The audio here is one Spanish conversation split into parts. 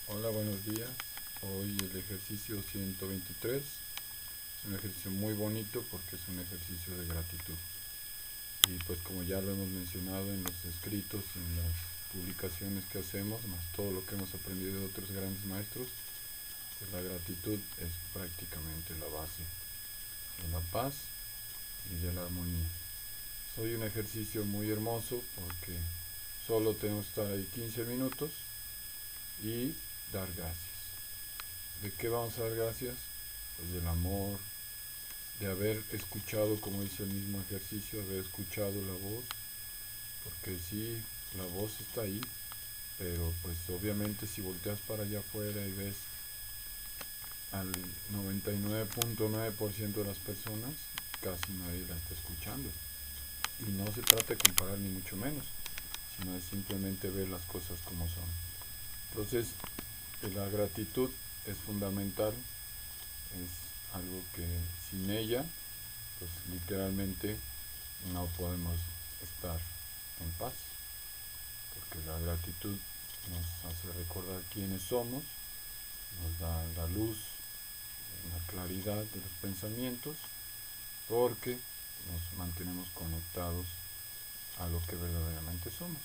Hola, buenos días. Hoy el ejercicio 123 es un ejercicio muy bonito porque es un ejercicio de gratitud. Y pues como ya lo hemos mencionado en los escritos y en las publicaciones que hacemos, más todo lo que hemos aprendido de otros grandes maestros, pues la gratitud es prácticamente la base de la paz y de la armonía. Hoy un ejercicio muy hermoso porque solo tenemos que estar ahí 15 minutos y dar gracias. ¿De qué vamos a dar gracias? Pues del amor, de haber escuchado, como dice el mismo ejercicio, haber escuchado la voz, porque sí, la voz está ahí, pero pues obviamente si volteas para allá afuera y ves al 99.9% de las personas, casi nadie la está escuchando. Y no se trata de comparar ni mucho menos, sino de simplemente ver las cosas como son. Entonces, la gratitud es fundamental, es algo que sin ella, pues literalmente no podemos estar en paz, porque la gratitud nos hace recordar quiénes somos, nos da la luz, la claridad de los pensamientos, porque nos mantenemos conectados a lo que verdaderamente somos.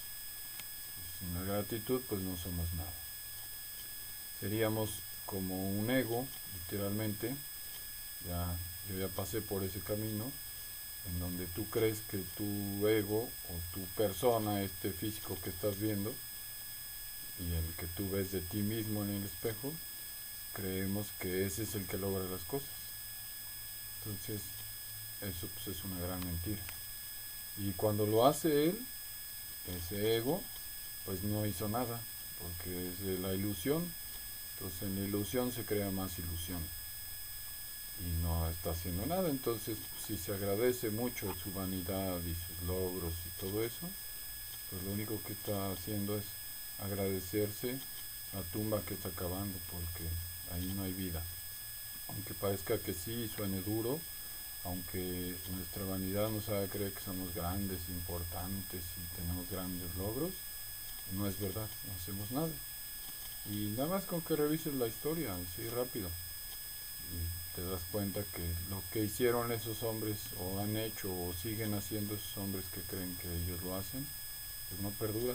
Sin la gratitud, pues no somos nada. Seríamos como un ego, literalmente. Yo ya pasé por ese camino, en donde tú crees que tu ego o tu persona, este físico que estás viendo y el que tú ves de ti mismo en el espejo, creemos que ese es el que logra las cosas. Entonces, eso pues es una gran mentira. Y cuando lo hace él, ese ego, pues no hizo nada, porque es de la ilusión. Entonces en la ilusión se crea más ilusión y no está haciendo nada. Entonces, si se agradece mucho su vanidad y sus logros y todo eso, pues lo único que está haciendo es agradecerse la tumba que está acabando, porque ahí no hay vida. Aunque parezca que sí, suene duro, aunque nuestra vanidad nos haga creer que somos grandes, importantes y tenemos grandes logros, no es verdad, no hacemos nada. Y nada más con que revises la historia, así rápido, y te das cuenta que lo que hicieron esos hombres, o han hecho, o siguen haciendo esos hombres que creen que ellos lo hacen, pues no perdura,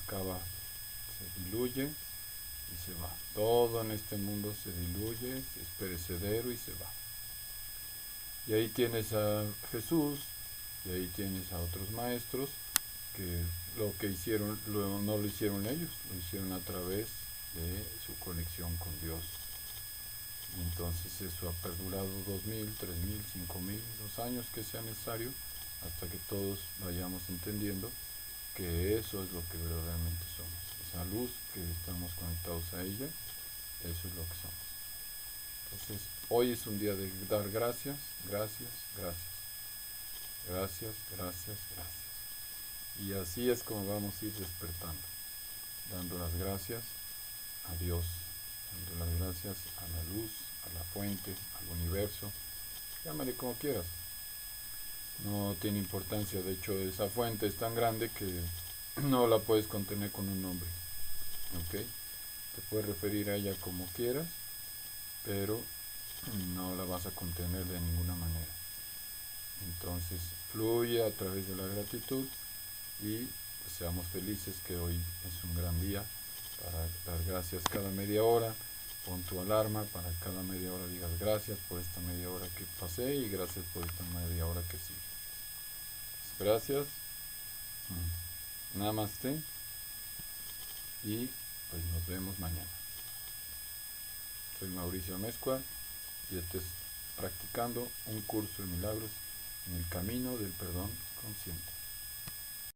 acaba, se diluye y se va. Todo en este mundo se diluye, es perecedero y se va. Y ahí tienes a Jesús, y ahí tienes a otros maestros que lo que hicieron no lo hicieron ellos, lo hicieron a través de su conexión con Dios. Y entonces eso ha perdurado 2000, 3000, 5000, los años que sea necesario, hasta que todos vayamos entendiendo que eso es lo que verdaderamente somos. Esa luz que estamos conectados a ella, eso es lo que somos. Entonces, hoy es un día de dar gracias, gracias, gracias. Gracias, gracias, gracias. Y así es como vamos a ir despertando, dando las gracias a Dios, dando las gracias a la luz, a la fuente, al universo, llámale como quieras. No tiene importancia, de hecho esa fuente es tan grande que no la puedes contener con un nombre, ¿ok? Te puedes referir a ella como quieras, pero no la vas a contener de ninguna manera. Entonces fluye a través de la gratitud y pues, seamos felices que hoy es un gran día para dar gracias cada media hora. Pon tu alarma para cada media hora digas gracias por esta media hora que pasé y gracias por esta media hora que sigue. Gracias. Namaste y pues nos vemos mañana. Soy Mauricio Amezcua y estés practicando un curso de milagros en el camino del perdón consciente.